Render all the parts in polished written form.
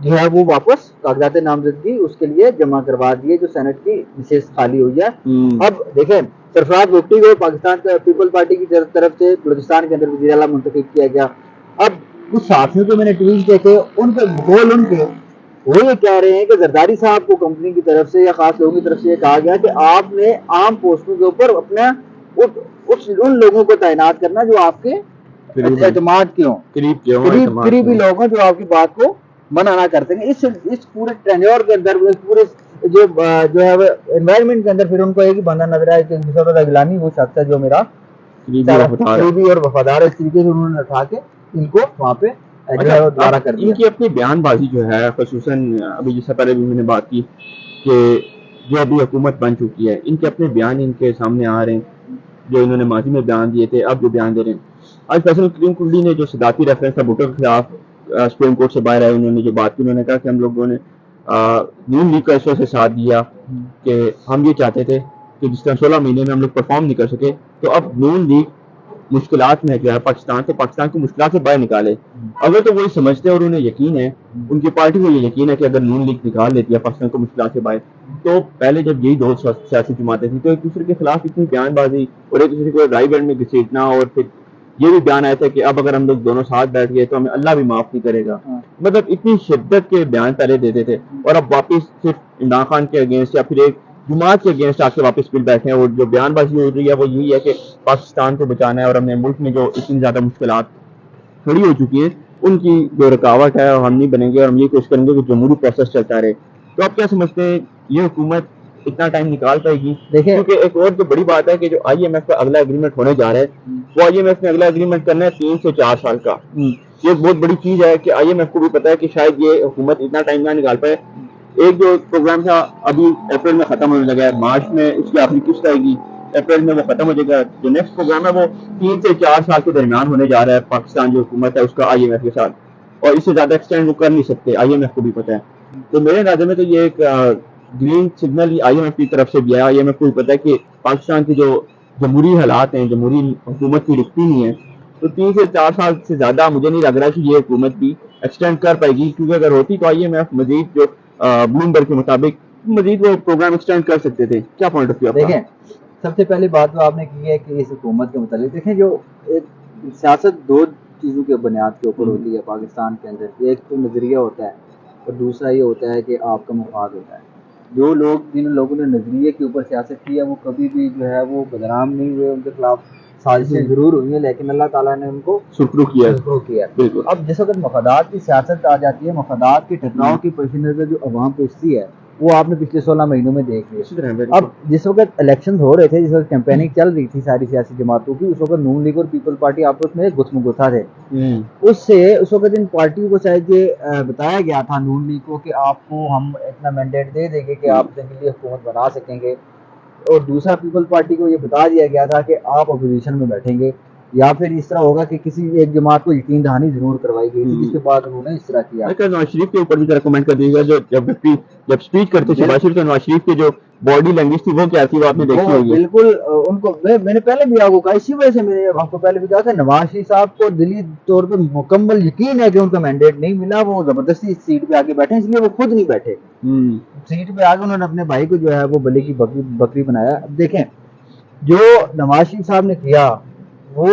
جو ہے وہ واپس کاغذات نامزدگی اس کے لیے جمع کروا دیے جو سینٹ کی نشست خالی ہوئی ہے. اب دیکھیں سرفراز بگٹی کو پاکستان پیپل پارٹی کی طرف سے بلوچستان کے اندر وزیر اعلیٰ منتخب کیا گیا. اب کچھ صحافیوں کے میں نے ٹویٹ دیکھے, ان کے بول ان کے وہ یہ کہہ رہے ہیں کہ زرداری صاحب کو کمپنی کی طرف سے یا خاص لوگوں کی طرف سے یہ کہا گیا کہ آپ نے عام پوسٹوں کے اوپر اپنا ان لوگوں کو تعینات کرنا جو آپ کے اعتماد کے ہوں, قریبی لوگ ہیں جو آپ کی بات کو منع نہ کرتے ہیں. اس پورے ٹینیور کے اندر پورے جو ہے انوائرمنٹ کے اندر پھر ان کو ایک ہی بندہ نظر آیا کہ غیلانی وہ شخص ہے جو میرا قریبی اور وفادار ہے. اس طریقے سے انہوں نے اٹھا کے ان کو وہاں پہ دوبارہ کر دیا. ان کی اپنی بیان بازی جو ہے خصوصاً ابھی جس سے پہلے بھی میں نے بات کی کہ جو ابھی حکومت بن چکی ہے, ان کے اپنے بیان ان کے سامنے آ رہے ہیں جو انہوں نے ماضی میں بیان دیے تھے, اب جو بیان دے رہے ہیں. آج فیصل کریم کلی نے جو صدارتی ریفرنس تھا بھٹو کے خلاف سپریم کورٹ سے باہر آئے, انہوں نے جو بات کی, انہوں نے کہا کہ ہم لوگوں نے نون لیگ کا اس وجہ سے ساتھ دیا کہ ہم یہ چاہتے تھے کہ جس طرح 16 مہینے میں ہم لوگ پرفارم نہیں کر سکے تو اب نون لیگ مشکلات میں جو ہے پاکستان کو مشکلات سے باہر نکالے. اگر تو وہی سمجھتے ہیں اور انہیں یقین ہے, ان کی پارٹی کو یہ یقین ہے کہ اگر نون لیگ نکال لیتی ہے پاکستان کو مشکلات سے باہر, تو پہلے جب یہی دو سیاسی جماعتیں تھیں تو ایک دوسرے کے خلاف اتنی بیان بازی اور ایک دوسرے کو رائے گڑھ میں گھسیٹنا, اور پھر یہ بھی بیان آیا تھا کہ اب اگر ہم لوگ دونوں ساتھ بیٹھ گئے تو ہمیں اللہ بھی معاف نہیں کرے گا. مطلب اتنی شدت کے بیان پہلے دیتے تھے, اور اب واپس صرف عمران خان کے اگینسٹ یا پھر ایک جماعت کے اگینسٹ آ کے واپس بل بیٹھے ہیں. اور جو بیان بازی ہو رہی ہے وہ یہی ہے کہ پاکستان کو بچانا ہے, اور ہم نے ملک میں جو اتنی زیادہ مشکلات کھڑی ہو چکی ہیں ان کی جو رکاوٹ ہے ہم نہیں بنیں گے, اور ہم یہ کوشش کریں گے کہ جمہوری پروسیس چلتا رہے. تو آپ کیا سمجھتے ہیں یہ حکومت اتنا ٹائم نکال پائے گی؟ دیکھیں کیونکہ ایک اور جو بڑی بات ہے کہ جو آئی ایم ایف کا اگلا ایگریمنٹ ہونے جا رہا ہے, وہ آئی ایم ایف نے اگلا ایگریمنٹ کرنا ہے 3 سے 4 سال کا. یہ ایک بہت بڑی چیز ہے کہ آئی ایم ایف کو بھی پتا ہے کہ شاید یہ حکومت اتنا ٹائم نہ نکال پائے. ایک جو پروگرام تھا ابھی اپریل میں ختم ہونے لگا ہے, مارچ میں اس کی آخری قسط آئے گی, اپریل میں وہ ختم ہو جائے گا. جو نیکسٹ پروگرام ہے وہ 3 سے 4 سال کے درمیان ہونے جا رہا ہے پاکستان جو حکومت ہے اس کا آئی ایم ایف کے ساتھ, اور اس سے زیادہ ایکسٹینڈ وہ کر نہیں سکتے, آئی ایم ایف کو بھی پتا ہے. تو میرے اندازے میں تو یہ ایک green signal I M F کی طرف سے بھی ہے. آئی ایم ایف کو بھی پتا ہے کہ پاکستان کی جو جمہوری حالات ہیں, جمہوری حکومت کی رکتی نہیں ہے, تو 3 سے 4 سال سے زیادہ مجھے نہیں لگ رہا کہ یہ حکومت بھی ایکسٹینڈ کر پائے گی. کیونکہ اگر ہوتی تو آئی ایم ایف مزید جو بلومبرگ کے مطابق مزید وہ پروگرام ایکسٹینڈ کر سکتے تھے. کیا پوائنٹ آف ویو؟ دیکھیں سب سے پہلی بات تو آپ نے کی ہے کہ اس حکومت کے متعلق دیکھیں جو ایک سیاست دو چیزوں کے بنیاد کے اوپر ہوتی ہے پاکستان کے اندر. ایک تو نظریہ ہوتا ہے اور دوسرا یہ ہوتا ہے کہ آپ کا مفاد ہوتا ہے. جن لوگوں نے نظریے کے اوپر سیاست کی ہے وہ کبھی بھی جو ہے وہ بدنام نہیں ہوئے, ان کے خلاف سازشیں ضرور ہوئی ہیں لیکن اللہ تعالیٰ نے ان کو سرخرو کیا. اب جس وقت مفادات کی سیاست آ جاتی ہے, مفادات کے ٹکراؤ کی پیش نظر جو عوام پیشتی ہے وہ آپ نے پچھلے 16 مہینوں میں دیکھ لیا. اب جس وقت الیکشن ہو رہے تھے, جس وقت کیمپیننگ چل رہی تھی ساری سیاسی جماعتوں کی, اس وقت نون لیگ اور پیپل پارٹی آپس میں گتم گتھا تھے. اس وقت ان پارٹیوں کو شاید یہ بتایا گیا تھا نون لیگ کو کہ آپ کو ہم اتنا مینڈیٹ دے دیں گے کہ آپ زمینی حکومت بنا سکیں گے, اور دوسرا پیپل پارٹی کو یہ بتا دیا گیا تھا کہ آپ اپوزیشن میں بیٹھیں گے, یا پھر اس طرح ہوگا کہ کسی ایک جماعت کو یقین دہانی ضرور کروائی گئی تھی, جس کے بعد انہوں نے اس طرح کیا. نواز شریف کے اوپر بھی ذرا کمنٹ کر دیجیے گا, جب اسپیچ کرتے تھے نواز شریف, تو نواز شریف کی جو باڈی لینگویج تھی وہ کیا تھی, وہ آپ نے دیکھی ہوگی. بالکل ان کو میں نے پہلے بھی آپ کو کہا, اسی وجہ سے میں نے آپ کو پہلے بھی کہا کہ نواز شریف صاحب کو دلی طور پہ مکمل یقین ہے کہ ان کا مینڈیٹ نہیں ملا, وہ زبردستی سیٹ پہ آگے بیٹھے, اس لیے وہ خود نہیں بیٹھے. سیٹ پہ آگے انہوں نے اپنے بھائی کو جو ہے وہ بلی کی بکری بنایا. اب دیکھیں جو نواز شریف صاحب نے کیا وہ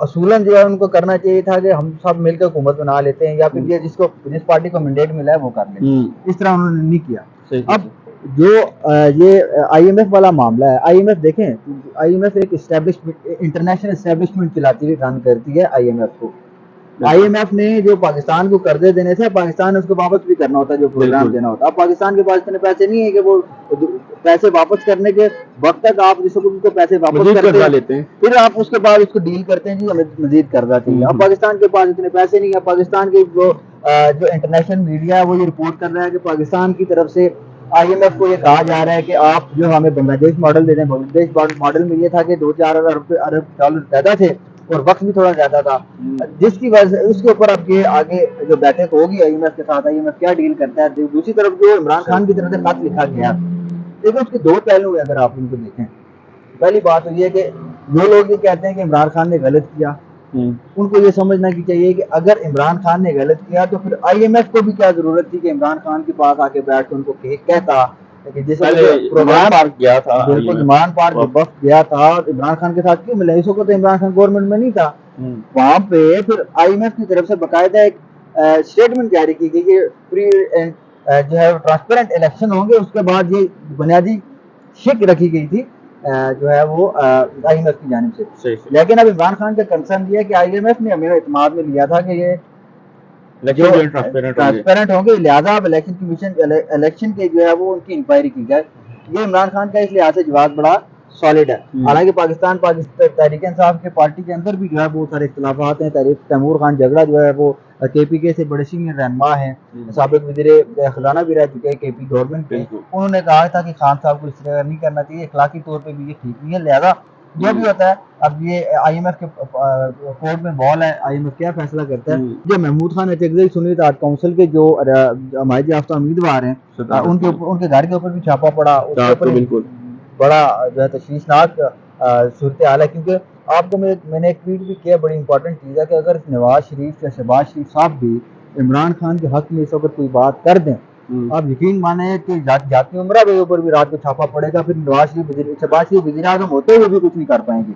اصولاً جو ہے ان کو کرنا چاہیے تھا کہ ہم سب مل کر حکومت بنا لیتے ہیں, یا پھر یہ جس پارٹی کو مینڈیٹ ملا ہے وہ کر لیں. اس طرح انہوں نے نہیں کیا. اب جو یہ آئی ایم ایف والا معاملہ ہے, آئی ایم ایف دیکھیں, آئی ایم ایف ایک اسٹیبلشمنٹ, انٹرنیشنل اسٹیبلشمنٹ چلاتی ہے, رن کرتی ہے آئی ایم ایف کو. آئی ایم ایف نے جو پاکستان کو قرضے دینے تھے, پاکستان نے اس کو واپس بھی کرنا ہوتا ہے, جو پروگرام دینا ہوتا ہے. اب پاکستان کے پاس اتنے پیسے نہیں ہے کہ وہ پیسے واپس کرنے کے وقت تک آپ جس کو ان کو پیسے واپس کرتے لیتے ہیں, پھر آپ اس کے بعد اس کو ڈیل کرتے ہیں جی ہمیں مزید قرضہ چاہیے. اب پاکستان کے پاس اتنے پیسے نہیں ہے. پاکستان کے جو انٹرنیشنل میڈیا ہے وہ یہ رپورٹ کر رہا ہے کہ پاکستان کی طرف سے آئی ایم ایف کو یہ کہا جا رہا ہے کہ آپ جو ہمیں بنگلہ دیش ماڈل دے دیں. بنگلہ دیش ماڈل میں یہ تھا کہ 2-4 ارب ڈالر زیادہ تھے اور وقت بھی تھوڑا زیادہ تھا, جس کی وجہ سے اس کے اوپر اب یہ آگے جو بیٹھک ہوگی آئی ایم ایف کے ساتھ, آئی ایم ایف کیا ڈیل کرتا ہے. دوسری طرف جو عمران خان کی طرف سے خط لکھا گیا, دیکھیں اس کے 2 پہلو ہیں اگر آپ ان کو دیکھیں. پہلی بات تو یہ ہے کہ جو لوگ یہ کہتے ہیں کہ عمران خان نے غلط کیا, ان کو یہ سمجھنا کی چاہیے کہ اگر عمران خان نے غلط کیا تو پھر IMF کو بھی کیا ضرورت تھی کہ عمران خان کے پاس آ کے بیٹھ کے ان کو کہتا کہ جس پروگرام پارک گیا تھا بالکل عمران پارک وقت گیا تھا عمران خان کے ساتھ کیوں ملا، اس وقت عمران خان گورنمنٹ میں نہیں تھا، وہاں پہ پھر IMF کی طرف سے باقاعدہ ایک اسٹیٹمنٹ جاری کی گئی کہ فری جو ہے ٹرانسپیرنٹ الیکشن ہوں گے، اس کے بعد یہ بنیادی شک رکھی گئی تھی جو ہے وہ IMF کی جانب سے. لیکن اب عمران خان کا کنسرن یہ ہے کہ IMF نے ہمیں اعتماد میں لیا تھا کہ یہ ٹرانسپیرنٹ ہوں گے، لہٰذا اب الیکشن کمیشن الیکشن کے جو ہے وہ ان کی انکوائری کی جائے. یہ عمران خان کا اس لحاظ سے جواب بڑا سالڈ ہے. حالانکہ پاکستان تحریک انصاف کے پارٹی کے اندر بھی جو ہے بہت سارے اختلافات ہیں. تیمور خان جھگڑا جو ہے وہ KPK سے بڑے سینئر رہنما ہیں، سابق وزیر خزانہ بھی رہ چکے ہیں KP گورنمنٹ کے. انہوں نے کہا تھا کہ خان صاحب کو اس طرح نہیں کرنا چاہیے، اخلاقی طور پہ بھی یہ ٹھیک نہیں ہے. لہذا جو بھی ہوتا ہے اب یہ IMF کے کورٹ میں بال ہے، IMF کیا فیصلہ کرتا ہے. جو محمود خان اچکزئی سنی اطاعت کونسل کے جو حمایت یافتہ امیدوار ہیں ان کے گھر کے اوپر بھی چھاپا پڑا، اس کے اوپر بالکل بڑا جو ہے تشویشناک صورتحال ہے. کیونکہ آپ کو میں نے ایک ٹویٹ بھی کیا، بڑی امپورٹنٹ چیز ہے کہ اگر نواز شریف یا شہباز شریف صاحب بھی عمران خان کے حق میں اس وقت کوئی بات کر دیں، آپ یقین مانیں کہ جاتی عمرہ کے اوپر بھی رات کو چھاپا پڑے گا، پھر شہباز شریف وزیر اعظم ہوتے ہوئے بھی کچھ نہیں کر پائیں گے.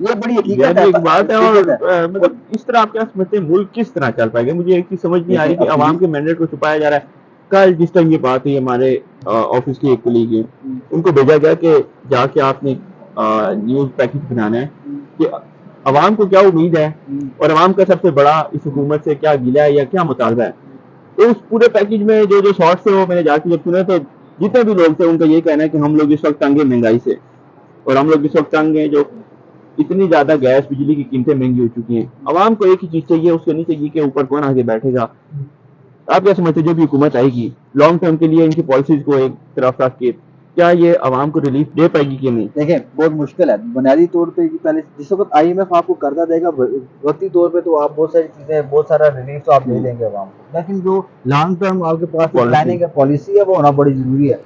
یہ بڑی حقیقت بات ہے. اور مطلب اس طرح آپ کیا سمجھتے ہیں ملک کس طرح چل پائے گا؟ مجھے ایک چیز سمجھ نہیں آ رہی کہ عوام کے مینڈیٹ کو چھپایا جا رہا ہے. کل جس ٹائم یہ بات ہوئی ہمارے آفس کے ایک کلیگ ہیں، ان کو بھیجا گیا کہ جا کے آپ نے نیوز پیکج بنانا ہے کہ عوام کو کیا امید ہے اور عوام کا سب سے بڑا اس حکومت سے کیا گلہ ہے یا کیا مطالبہ ہے. تو اس پورے پیکج میں جو شارٹس تھے وہ میں نے جا کے جب سنے تو جتنے بھی لوگ تھے ان کا یہ کہنا ہے کہ ہم لوگ اس وقت تنگ ہیں مہنگائی سے، اور ہم لوگ اس وقت تنگ ہیں جو اتنی زیادہ گیس بجلی کی قیمتیں مہنگی ہو چکی ہیں. عوام کو ایک ہی چیز چاہیے، اس کو نہیں چاہیے کہ اوپر کون آگے بیٹھے گا. آپ کیا سمجھتے ہیں جو بھی حکومت آئے گی لانگ ٹرم کے لیے ان کی پالیسیز کو ایک طرف رکھ کے کیا یہ عوام کو ریلیف دے پائے گی کہ نہیں؟ دیکھیں بہت مشکل ہے. بنیادی طور پہ پہلے جس وقت IMF آپ کو قرضہ دے گا وقتی طور پہ تو آپ بہت ساری چیزیں بہت سارا ریلیف تو آپ دے دیں گے عوام کو، لیکن جو لانگ ٹرم آپ کے پاس پلاننگ ہے، پالیسی ہے، وہ ہونا بڑی ضروری ہے.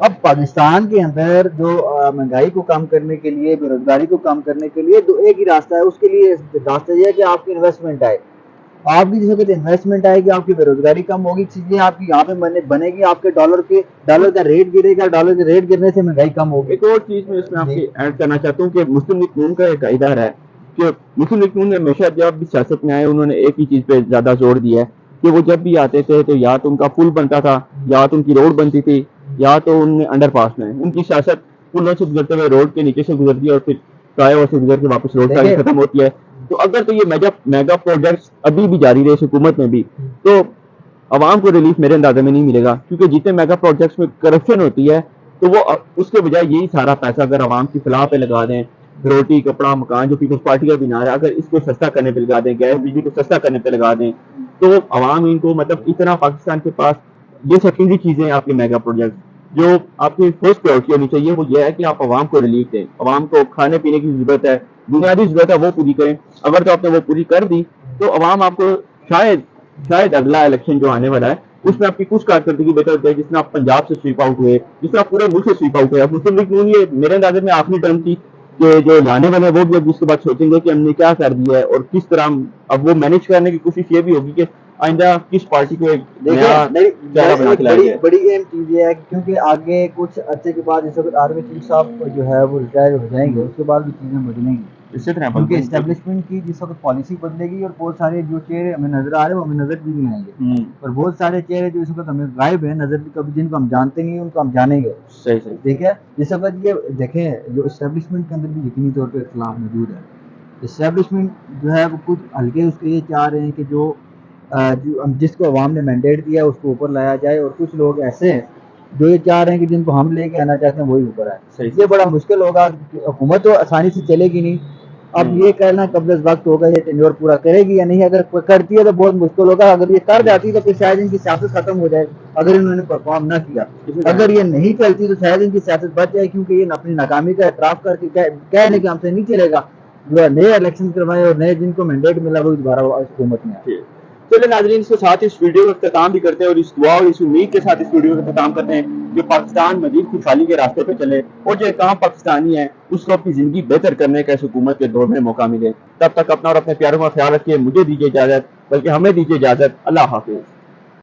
اب پاکستان کے اندر جو مہنگائی کو کم کرنے کے لیے، بے روزگاری کو کم کرنے کے لیے ایک ہی راستہ ہے. اس کے لیے راستہ یہ ہے کہ آپ کی انویسٹمنٹ آئے. آپ کی جس وقت انویسٹمنٹ آئے گی آپ کی بے روزگاری کم ہوگی، چیزیں آپ کی یہاں پہ بنے گی، آپ کے ڈالر کا ریٹ گرے گا، ڈالر کے ریٹ گرنے سے مہنگائی کم ہوگی. ایک اور چیز میں اس میں آپ کی ایڈ کرنا چاہتا ہوں کہ مسلم لیگ نون کا ایک ادارہ ہے کہ مسلم لیگ نون نے ہمیشہ جب بھی سیاست میں آئے انہوں نے ایک ہی چیز پہ زیادہ زور دیا ہے کہ وہ جب بھی آتے تھے تو یا تو ان کا پل بنتا تھا، یا تو ان کی روڈ بنتی تھی، یا تو ان میں انڈر پاس میں. ان کی سیاست پلوں سے گزرتے ہوئے روڈ کے نیچے سے گزرتی ہے اور پھر فلائی اوور سے گزر کے واپس روڈ سے ختم ہوتی ہے. تو اگر تو یہ میگا پروجیکٹس ابھی بھی جاری رہے اس حکومت میں بھی تو عوام کو ریلیف میرے اندازے میں نہیں ملے گا. کیونکہ جتنے میگا پروجیکٹس میں کرپشن ہوتی ہے تو وہ اس کے بجائے یہی سارا پیسہ اگر عوام کی فلاح پہ لگا دیں، روٹی کپڑا مکان جو پیپلز پارٹی کا بنا رہا ہے، اگر اس کو سستا کرنے پہ لگا دیں، گیس بجلی کو سستا کرنے پہ لگا دیں، تو عوام ان کو مطلب اتنا پاکستان کے پاس یہ سیکنڈری چیزیں آپ کے میگا پروجیکٹ جو آپ کی فرسٹ پریورٹی ہونی چاہیے وہ یہ ہے کہ آپ عوام کو ریلیف دیں. عوام کو کھانے پینے کی ضرورت ہے، بنیادی ضرورت ہے، وہ پوری کریں. اگر تو آپ نے وہ پوری کر دی تو عوام آپ کو شاید اگلا الیکشن جو آنے والا ہے اس میں آپ کی کچھ کارکردگی بہتر ہوتی ہے، جس میں آپ پنجاب سے سویپ آؤٹ ہوئے، جس میں آپ پورے ملک سے سویپ آؤٹ ہوئے. مسلم لیگ نون یہ میرے اندازے میں آخری ٹرم تھی کہ جو لانے والے وہ بھی اب اس کے بعد سوچیں گے کہ ہم نے کیا کر دیا ہے اور کس طرح اب وہ مینیج کرنے کی کوشش یہ بھی ہوگی کہ آئندہ کس پارٹی کو ایک بڑی اہم چیز یہ ہے کیونکہ آگے کچھ عرصے کے بعد اس وقت آرمی چیف صاحب جو ہے وہ ریٹائر ہو جائیں گے، اس کے بعد بھی چیزیں بدلیں گی. اسی طرح کیونکہ اسٹیبلشمنٹ کی جس وقت پالیسی بدلے گی اور بہت سارے جو چہرے ہمیں نظر آ رہے ہیں وہ ہمیں نظر بھی نہیں آئیں گے، اور بہت سارے چہرے جو اس وقت ہمیں غائب ہیں نظر کبھی، جن کو ہم جانتے نہیں ان کو ہم جانیں گے. صحیح ٹھیک ہے. جس وقت یہ دیکھیں جو اسٹیبلشمنٹ کے اندر بھی یقینی طور پہ اختلاف موجود ہے. اسٹیبلشمنٹ جو ہے وہ کچھ ہلکے اس کے یہ چاہ رہے ہیں کہ جو جس کو عوام نے مینڈیٹ دیا اس کو اوپر لایا جائے، اور کچھ لوگ ایسے ہیں جو یہ چاہ رہے ہیں کہ جن کو ہم لے کے آنا چاہتے ہیں وہی اوپر آئے. یہ بڑا مشکل ہوگا. حکومت تو آسانی سے چلے گی نہیں. اب یہ کہنا قبل از وقت ہوگا یہ ٹینیور پورا کرے گی یا نہیں، اگر کرتی ہے تو بہت مشکل ہوگا. اگر یہ کر جاتی تو پھر شاید ان کی سیاست ختم ہو جائے اگر انہوں نے پرفارم نہ کیا. اگر یہ نہیں چلتی تو شاید ان کی سیاست بچ جائے، کیونکہ یہ اپنی ناکامی کا اعتراف کر کے کہہ لیں کہ ہم سے نہیں چلے گا، جو نئے الیکشن کروائے اور نئے جن کو مینڈیٹ ملا وہ دوبارہ حکومت میں آئے. چلے ناظرین، اس کے ساتھ اس ویڈیو کا اختتام بھی کرتے ہیں اور اس دعا اور اس امید کے ساتھ اس ویڈیو کا اختتام کرتے ہیں جو پاکستان مزید خوشحالی کے راستے پہ چلے اور جو کام پاکستانی ہے اس کو اپنی زندگی بہتر کرنے کا اس حکومت کے دور میں موقع ملے. تب تک اپنا اور اپنے پیاروں کا خیال رکھیے. مجھے دیجیے اجازت, بلکہ ہمیں دیجیے اجازت. اللہ حافظ.